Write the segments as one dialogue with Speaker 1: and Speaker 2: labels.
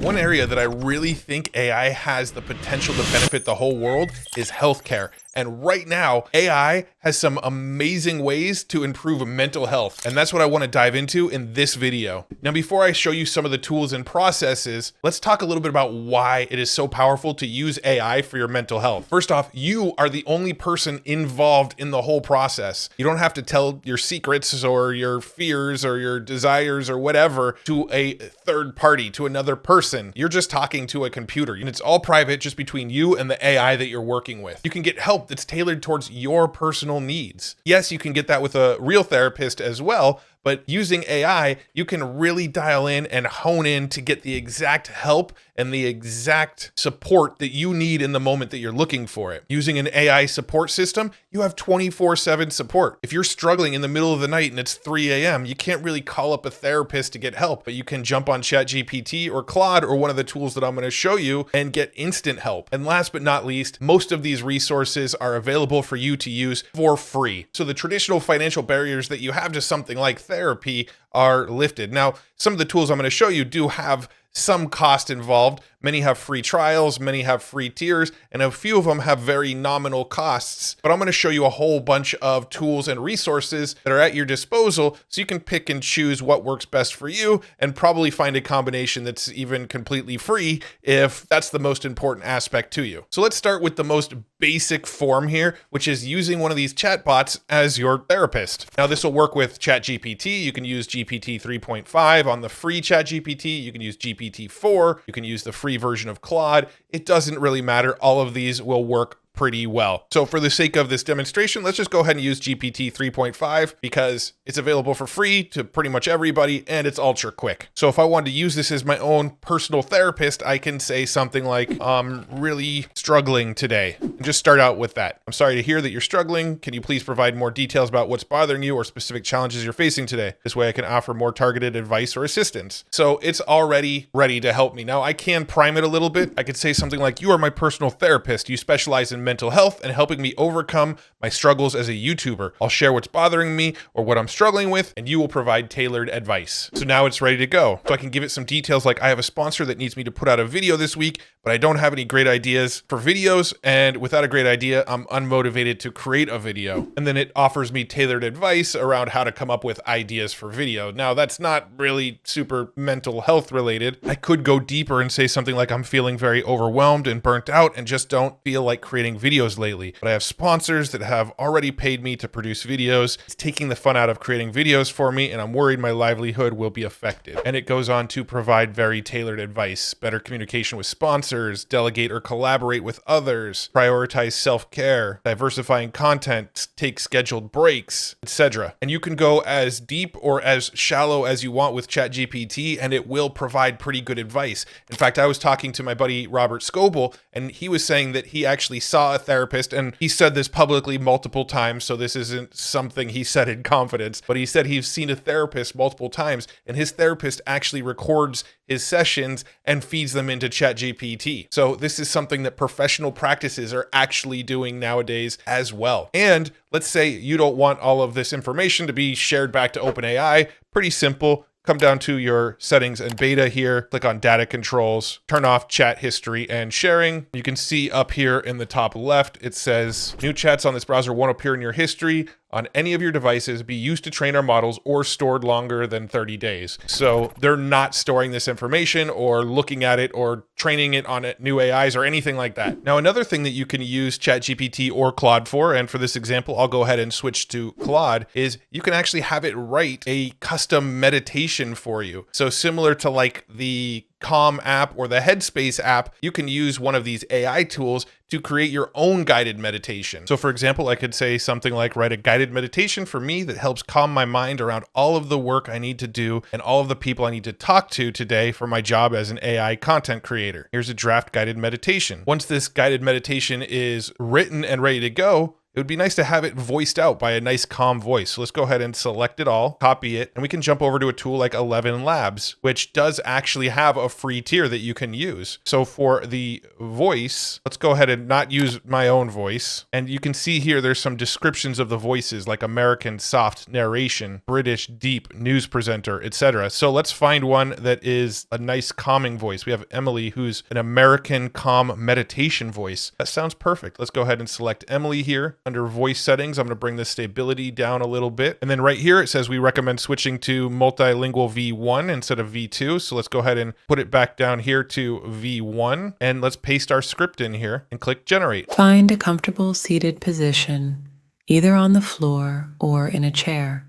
Speaker 1: One area that I really think AI has the potential to benefit the whole world is healthcare. And right now, AI has some amazing ways to improve mental health. And that's what I want to dive into in this video. Now, before I show you some of the tools and processes, let's talk a little bit about why it is so powerful to use AI for your mental health. First off, you are the only person involved in the whole process. You don't have to tell your secrets or your fears or your desires or whatever to a third party, to another person. You're just talking to a computer, and it's all private, just between you and the AI that you're working with. You can get help that's tailored towards your personal needs. Yes, you can get that with a real therapist as well, but using AI, you can really dial in and hone in to get the exact help and the exact support that you need in the moment that you're looking for it. Using an AI support system, you have 24/7 support. If you're struggling in the middle of the night and it's 3 a.m., you can't really call up a therapist to get help, but you can jump on ChatGPT or Claude or one of the tools that I'm going to show you and get instant help. And last but not least, most of these resources are available for you to use for free. So the traditional financial barriers that you have to something like therapy are lifted. Now, some of the tools I'm going to show you do have some cost involved. Many have free trials, many have free tiers, and a few of them have very nominal costs. But I'm going to show you a whole bunch of tools and resources that are at your disposal so you can pick and choose what works best for you and probably find a combination that's even completely free if that's the most important aspect to you. So let's start with the most basic form here, which is using one of these chatbots as your therapist. Now, this will work with ChatGPT. You can use GPT 3.5 on the free ChatGPT. You can use GPT-4. You can use the free version of Claude. It doesn't really matter. All of these will work pretty well. So for the sake of this demonstration, let's just go ahead and use GPT 3.5 because it's available for free to pretty much everybody and it's ultra quick. So if I wanted to use this as my own personal therapist, I can say something like, I'm really struggling today, and just start out with that. I'm sorry to hear that you're struggling. Can you please provide more details about what's bothering you or specific challenges you're facing today? This way I can offer more targeted advice or assistance. So it's already ready to help me. Now I can prime it a little bit. I could say something like, you are my personal therapist. You specialize in mental health and helping me overcome my struggles as a YouTuber. I'll share what's bothering me or what I'm struggling with, and you will provide tailored advice. So now it's ready to go. So I can give it some details like, I have a sponsor that needs me to put out a video this week, but I don't have any great ideas for videos, and without a great idea, I'm unmotivated to create a video. And then it offers me tailored advice around how to come up with ideas for video. Now that's not really super mental health related. I could go deeper and say something like, I'm feeling very overwhelmed and burnt out and just don't feel like creating videos lately, but I have sponsors that have already paid me to produce videos. It's taking the fun out of creating videos for me, and I'm worried my livelihood will be affected. And it goes on to provide very tailored advice, better communication with sponsors, delegate or collaborate with others, prioritize self-care, diversifying content, take scheduled breaks, etc. And you can go as deep or as shallow as you want with ChatGPT, and it will provide pretty good advice. In fact, I was talking to my buddy Robert Scoble, and he was saying that he actually saw a therapist, and he said this publicly multiple times, so this isn't something he said in confidence, but he said he's seen a therapist multiple times, and his therapist actually records his sessions and feeds them into ChatGPT. So this is something that professional practices are actually doing nowadays as well. And let's say you don't want all of this information to be shared back to OpenAI. Pretty simple. Come down to your settings and beta here, click on data controls, turn off chat history and sharing. You can see up here in the top left, it says new chats on this browser won't appear in your history on any of your devices, be used to train our models or stored longer than 30 days. So they're not storing this information or looking at it or training it on new AIs or anything like that. Now, another thing that you can use ChatGPT or Claude for, and for this example, I'll go ahead and switch to Claude, is you can actually have it write a custom meditation for you. So similar to like the Calm app or the Headspace app, you can use one of these AI tools to create your own guided meditation. So for example, I could say something like, write a guided meditation for me that helps calm my mind around all of the work I need to do and all of the people I need to talk to today for my job as an AI content creator. Here's a draft guided meditation. Once this guided meditation is written and ready to go, it would be nice to have it voiced out by a nice calm voice. So let's go ahead and select it all, copy it, and we can jump over to a tool like 11 Labs, which does actually have a free tier that you can use. So for the voice, let's go ahead and not use my own voice. And you can see here there's some descriptions of the voices like American soft narration, British deep news presenter, etc. So let's find one that is a nice calming voice. We have Emily, who's an American calm meditation voice. That sounds perfect. Let's go ahead and select Emily here. Under voice settings, I'm going to bring the stability down a little bit. And then right here, it says we recommend switching to multilingual V1 instead of V2. So let's go ahead and put it back down here to V1. And let's paste our script in here and click generate.
Speaker 2: Find a comfortable seated position, either on the floor or in a chair.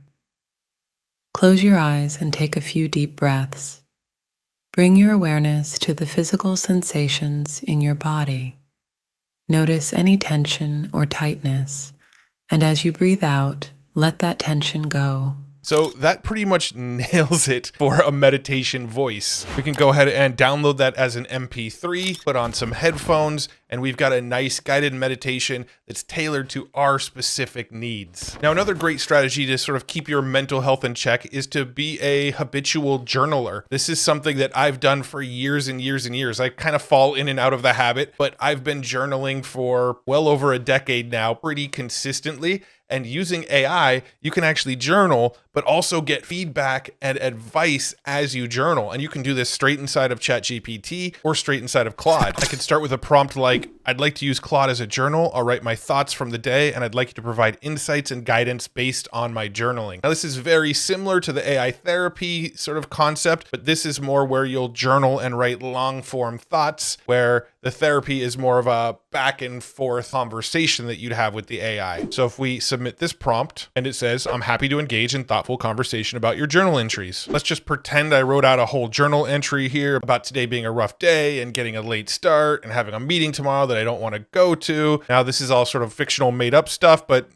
Speaker 2: Close your eyes and take a few deep breaths. Bring your awareness to the physical sensations in your body. Notice any tension or tightness, and as you breathe out, let that tension go.
Speaker 1: So that pretty much nails it for a meditation voice. We can go ahead and download that as an MP3, put on some headphones, and we've got a nice guided meditation that's tailored to our specific needs. Now, another great strategy to sort of keep your mental health in check is to be a habitual journaler. This is something that I've done for years and years and years. I kind of fall in and out of the habit, but I've been journaling for well over a decade now, pretty consistently. And using AI, you can actually journal, but also get feedback and advice as you journal. And you can do this straight inside of ChatGPT or straight inside of Claude. I could start with a prompt like, I'd like to use Claude as a journal. I'll write my thoughts from the day, and I'd like you to provide insights and guidance based on my journaling. Now, this is very similar to the AI therapy sort of concept, but this is more where you'll journal and write long form thoughts, where the therapy is more of a back and forth conversation that you'd have with the AI. So if we submit this prompt and it says, I'm happy to engage in thoughtful conversation about your journal entries. Let's just pretend I wrote out a whole journal entry here about today being a rough day and getting a late start and having a meeting tomorrow that I don't want to go to. Now, this is all sort of fictional made up stuff, but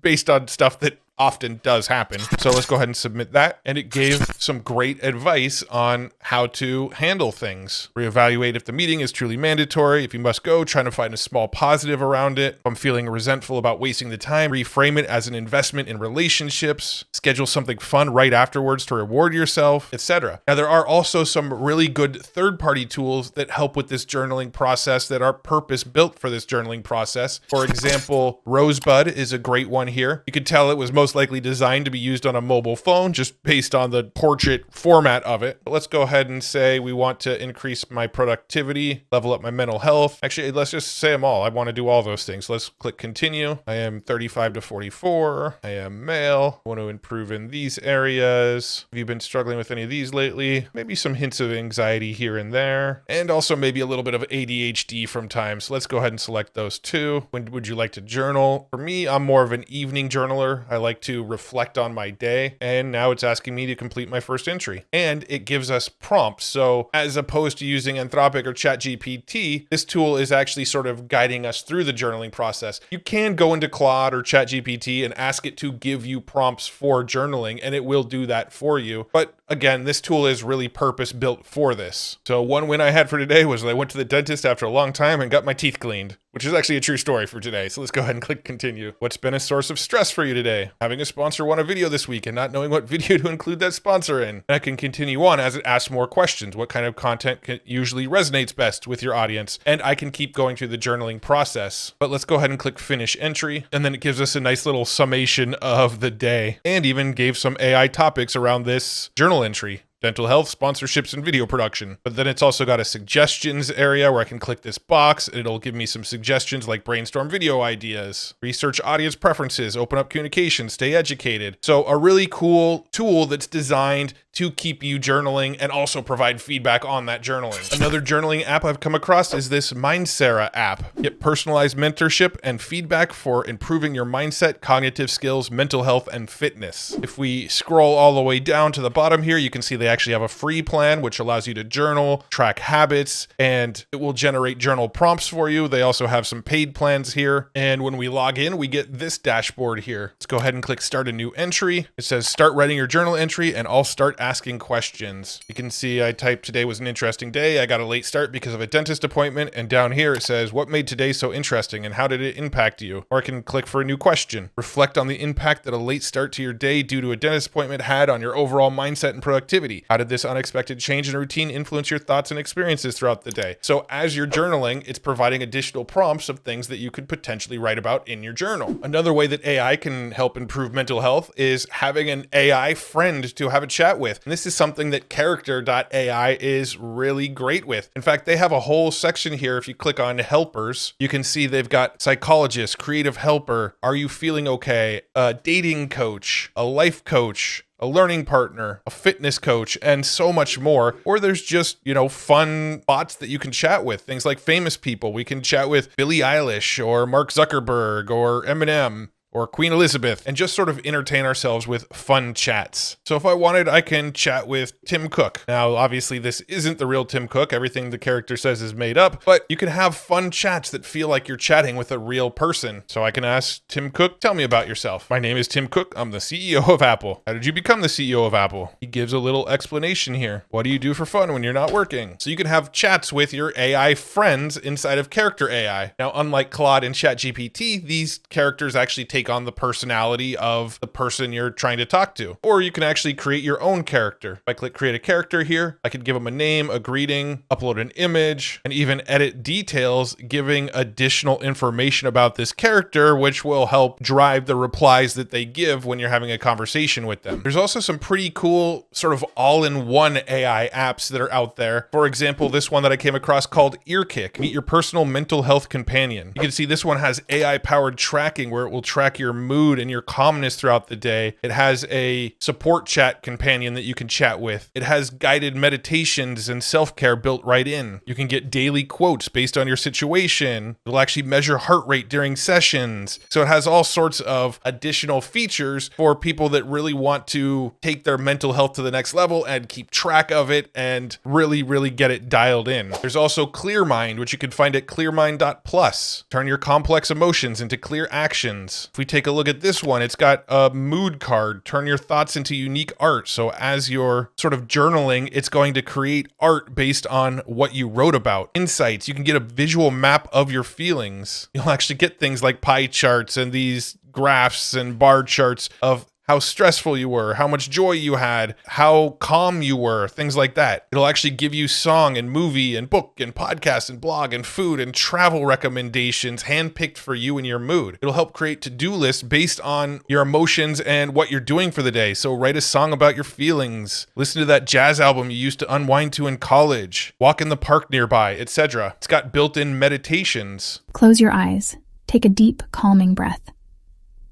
Speaker 1: based on stuff that often does happen. So let's go ahead and submit that. And it gave some great advice on how to handle things. Reevaluate if the meeting is truly mandatory. If you must go, trying to find a small positive around it. If I'm feeling resentful about wasting the time, reframe it as an investment in relationships. Schedule something fun right afterwards to reward yourself, etc. Now, there are also some really good third-party tools that help with this journaling process that are purpose-built for this journaling process. For example, Rosebud is a great one here. You could tell it was most likely designed to be used on a mobile phone just based on the portrait format of it. But let's go ahead and say we want to increase my productivity, level up my mental health. Actually, let's just say them all. I want to do all those things. Let's click continue. I am 35 to 44. I am male. I want to improve in these areas. Have you been struggling with any of these lately? Maybe some hints of anxiety here and there. And also maybe a little bit of ADHD from time. So let's go ahead and select those two. When would you like to journal? For me, I'm more of an evening journaler. I like to reflect on my day, and now it's asking me to complete my first entry, and it gives us prompts. So as opposed to using Anthropic or ChatGPT, this tool is actually sort of guiding us through the journaling process. You can go into Claude or ChatGPT and ask it to give you prompts for journaling, and it will do that for you. But again, this tool is really purpose built for this. So one win I had for today was that I went to the dentist after a long time and got my teeth cleaned, which is actually a true story for today. So let's go ahead and click continue. What's been a source of stress for you today? Having a sponsor want a video this week and not knowing what video to include that sponsor in. And I can continue on as it asks more questions. What kind of content usually resonates best with your audience? And I can keep going through the journaling process. But let's go ahead and click finish entry. And then it gives us a nice little summation of the day, and even gave some AI topics around this journal entry. Dental health, sponsorships, and video production. But then it's also got a suggestions area where I can click this box and it'll give me some suggestions like brainstorm video ideas, research audience preferences, open up communication, stay educated. So a really cool tool that's designed to keep you journaling and also provide feedback on that journaling. Another journaling app I've come across is this Mindsera app. Get personalized mentorship and feedback for improving your mindset, cognitive skills, mental health, and fitness. If we scroll all the way down to the bottom here, you can see they actually have a free plan, which allows you to journal, track habits, and it will generate journal prompts for you. They also have some paid plans here. And when we log in, we get this dashboard here. Let's go ahead and click start a new entry. It says start writing your journal entry and I'll start asking questions. You can see I typed today was an interesting day. I got a late start because of a dentist appointment. And down here it says what made today so interesting and how did it impact you? Or I can click for a new question. Reflect on the impact that a late start to your day due to a dentist appointment had on your overall mindset and productivity. How did this unexpected change in routine influence your thoughts and experiences throughout the day? So as you're journaling, it's providing additional prompts of things that you could potentially write about in your journal. Another way that AI can help improve mental health is having an AI friend to have a chat with. And this is something that character.ai is really great with. In fact, they have a whole section here. If you click on helpers, you can see they've got psychologist, creative helper, are you feeling okay, a dating coach, a life coach, a learning partner, a fitness coach, and so much more. Or there's just, fun bots that you can chat with. Things like famous people. We can chat with Billie Eilish or Mark Zuckerberg or Eminem or Queen Elizabeth and just sort of entertain ourselves with fun chats. So if I wanted, I can chat with Tim Cook. Now, obviously, this isn't the real Tim Cook. Everything the character says is made up, but you can have fun chats that feel like you're chatting with a real person. So I can ask Tim Cook, tell me about yourself. My name is Tim Cook. I'm the CEO of Apple. How did you become the CEO of Apple? He gives a little explanation here. What do you do for fun when you're not working? So you can have chats with your AI friends inside of character AI. Now, unlike Claude and ChatGPT, these characters actually take on the personality of the person you're trying to talk to. Or you can actually create your own character. If I click create a character here, I could give them a name, a greeting, upload an image, and even edit details, giving additional information about this character, which will help drive the replies that they give when you're having a conversation with them. There's also some pretty cool sort of all-in-one AI apps that are out there. For example, this one that I came across called EarKick, Meet Your Personal Mental Health Companion. You can see this one has AI-powered tracking where it will track your mood and your calmness throughout the day. It has a support chat companion that you can chat with. It has guided meditations and self-care built right in. You can get daily quotes based on your situation. It'll actually measure heart rate during sessions. So it has all sorts of additional features for people that really want to take their mental health to the next level and keep track of it and really, really get it dialed in. There's also ClearMind, which you can find at clearmind.plus. Turn your complex emotions into clear actions. If we take a look at this one, it's got a mood card, turn your thoughts into unique art. So as you're sort of journaling, it's going to create art based on what you wrote about. Insights, you can get a visual map of your feelings. You'll actually get things like pie charts and these graphs and bar charts of how stressful you were, how much joy you had, how calm you were, things like that. It'll actually give you song and movie and book and podcast and blog and food and travel recommendations handpicked for you and your mood. It'll help create to-do lists based on your emotions and what you're doing for the day. So write a song about your feelings, listen to that jazz album you used to unwind to in college, walk in the park nearby, etc. It's got built-in meditations.
Speaker 3: Close your eyes. Take a deep, calming breath.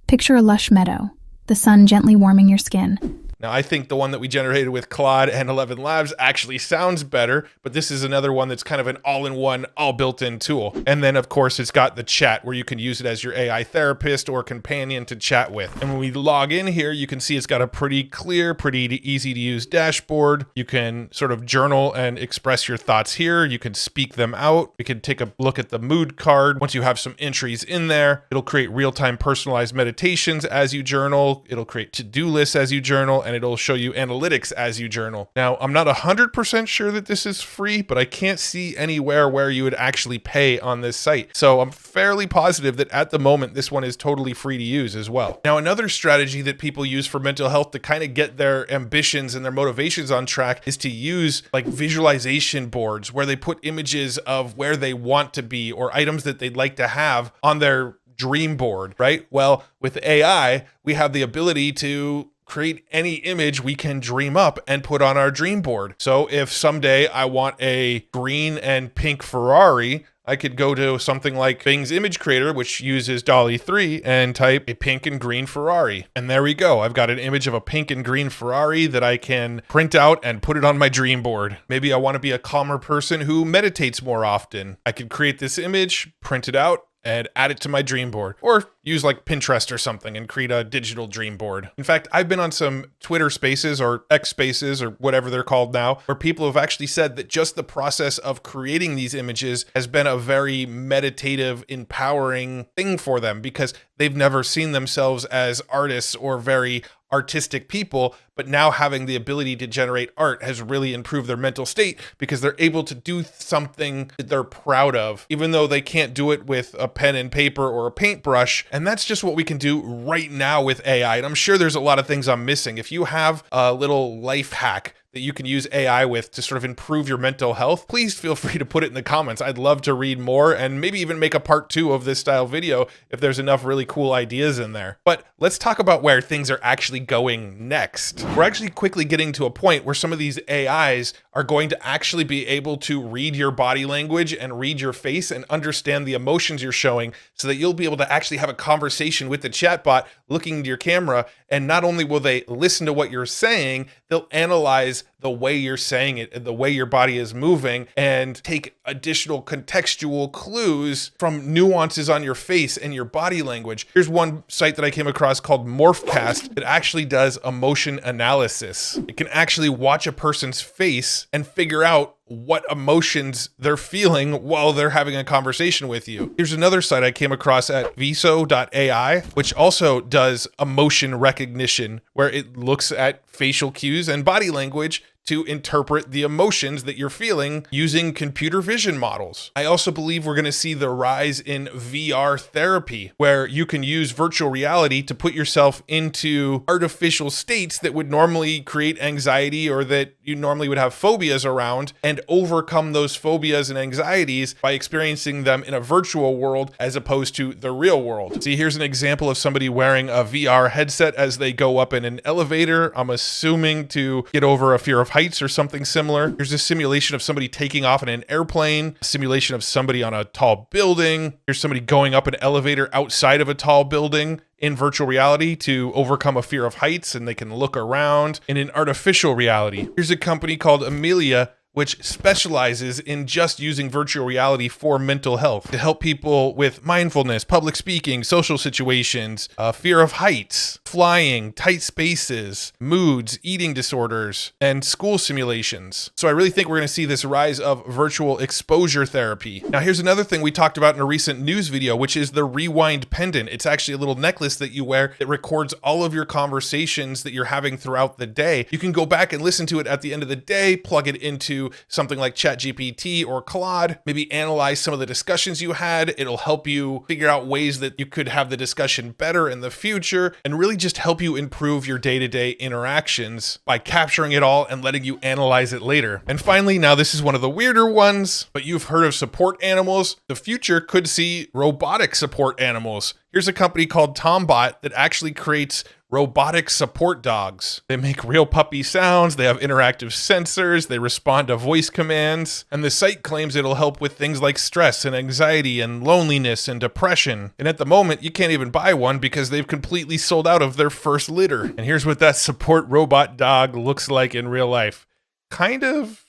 Speaker 3: Picture a lush meadow, the sun gently warming your skin.
Speaker 1: Now, I think the one that we generated with Claude and 11 Labs actually sounds better, but this is another one that's kind of an all-in-one, all built-in tool. And then, of course, it's got the chat where you can use it as your AI therapist or companion to chat with. And when we log in here, you can see it's got a pretty clear, pretty easy-to-use dashboard. You can sort of journal and express your thoughts here. You can speak them out. We can take a look at the mood card. Once you have some entries in there, it'll create real-time personalized meditations as you journal. It'll create to-do lists as you journal, and it'll show you analytics as you journal. Now, I'm not 100% sure that this is free, but I can't see anywhere where you would actually pay on this site. So I'm fairly positive that at the moment, this one is totally free to use as well. Now, another strategy that people use for mental health to kind of get their ambitions and their motivations on track is to use like visualization boards where they put images of where they want to be or items that they'd like to have on their dream board, right? Well, with AI, we have the ability to create any image we can dream up and put on our dream board. So if someday I want a green and pink Ferrari, I could go to something like Bing's image creator, which uses DALL-E 3, and type a pink and green Ferrari. And there we go. I've got an image of a pink and green Ferrari that I can print out and put it on my dream board. Maybe I want to be a calmer person who meditates more often. I could create this image, print it out, and add it to my dream board, or use like Pinterest or something and create a digital dream board. In fact, I've been on some Twitter spaces or X spaces or whatever they're called now, where people have actually said that just the process of creating these images has been a very meditative, empowering thing for them, because they've never seen themselves as artists or very artistic people, but now having the ability to generate art has really improved their mental state, because they're able to do something that they're proud of, even though they can't do it with a pen and paper or a paintbrush. And that's just what we can do right now with AI. And I'm sure there's a lot of things I'm missing. If you have a little life hack that you can use AI with to sort of improve your mental health, please feel free to put it in the comments. I'd love to read more, and maybe even make a part 2 of this style video if there's enough really cool ideas in there. But let's talk about where things are actually going next. We're actually quickly getting to a point where some of these AIs are going to actually be able to read your body language and read your face and understand the emotions you're showing, so that you'll be able to actually have a conversation with the chatbot looking into your camera. And not only will they listen to what you're saying, they'll analyze the way you're saying it and the way your body is moving, and take additional contextual clues from nuances on your face and your body language. Here's one site that I came across called Morphcast that actually does emotion analysis. It can actually watch a person's face and figure out what emotions they're feeling while they're having a conversation with you. Here's another site I came across at viso.ai, which also does emotion recognition, where it looks at facial cues and body language to interpret the emotions that you're feeling using computer vision models. I also believe we're going to see the rise in VR therapy, where you can use virtual reality to put yourself into artificial states that would normally create anxiety, or that you normally would have phobias around, and overcome those phobias and anxieties by experiencing them in a virtual world as opposed to the real world. See, here's an example of somebody wearing a VR headset as they go up in an elevator, I'm assuming to get over a fear of heights or something similar. Here's a simulation of somebody taking off in an airplane, a simulation of somebody on a tall building. Here's somebody going up an elevator outside of a tall building in virtual reality to overcome a fear of heights, and they can look around. And in artificial reality, here's a company called Amelia, which specializes in just using virtual reality for mental health to help people with mindfulness, public speaking, social situations, fear of heights, flying, tight spaces, moods, eating disorders, and school simulations. So I really think we're going to see this rise of virtual exposure therapy. Now, here's another thing we talked about in a recent news video, which is the Rewind pendant. It's actually a little necklace that you wear that records all of your conversations that you're having throughout the day. You can go back and listen to it at the end of the day, plug it into something like ChatGPT or Claude, maybe analyze some of the discussions you had. It'll help you figure out ways that you could have the discussion better in the future, and really just help you improve your day-to-day interactions by capturing it all and letting you analyze it later. And finally, now this is one of the weirder ones, but you've heard of support animals. The future could see robotic support animals. Here's a company called Tombot that actually creates robotic support dogs. They make real puppy sounds, they have interactive sensors, they respond to voice commands, and the site claims it'll help with things like stress and anxiety and loneliness and depression. And at the moment, you can't even buy one because they've completely sold out of their first litter. And here's what that support robot dog looks like in real life. Kind of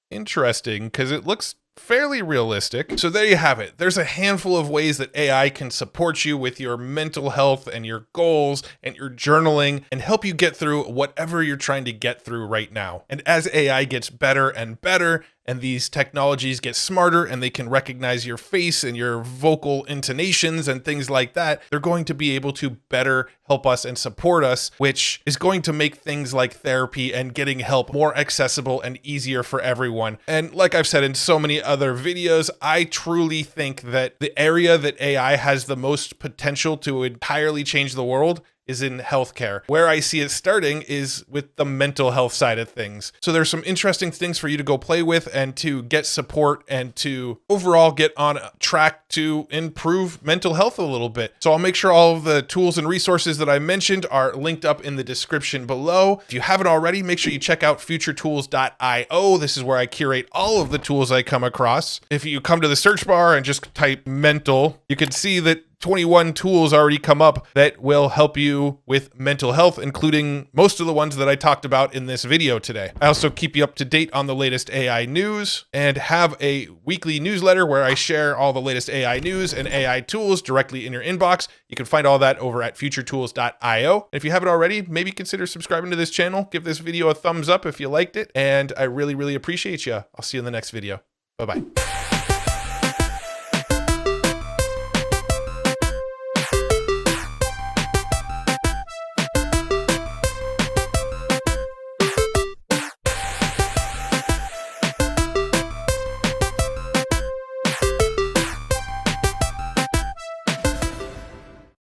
Speaker 1: interesting, because it looks fairly realistic. So there you have it. There's a handful of ways that AI can support you with your mental health and your goals and your journaling, and help you get through whatever you're trying to get through right now. And as AI gets better and better, and these technologies get smarter, and they can recognize your face and your vocal intonations and things like that, they're going to be able to better help us and support us, which is going to make things like therapy and getting help more accessible and easier for everyone. And like I've said in so many other videos, I truly think that the area that AI has the most potential to entirely change the world is in healthcare. Where I see it starting is with the mental health side of things. So there's some interesting things for you to go play with and to get support and to overall get on track to improve mental health a little bit. So I'll make sure all of the tools and resources that I mentioned are linked up in the description below. If you haven't already, make sure you check out futuretools.io. This is where I curate all of the tools I come across. If you come to the search bar and just type mental, you can see that 21 tools already come up that will help you with mental health, including most of the ones that I talked about in this video today. I also keep you up to date on the latest AI news and have a weekly newsletter where I share all the latest AI news and AI tools directly in your inbox. You can find all that over at futuretools.io. If you haven't already, maybe consider subscribing to this channel. Give this video a thumbs up if you liked it. And I really, really appreciate you. I'll see you in the next video. Bye-bye.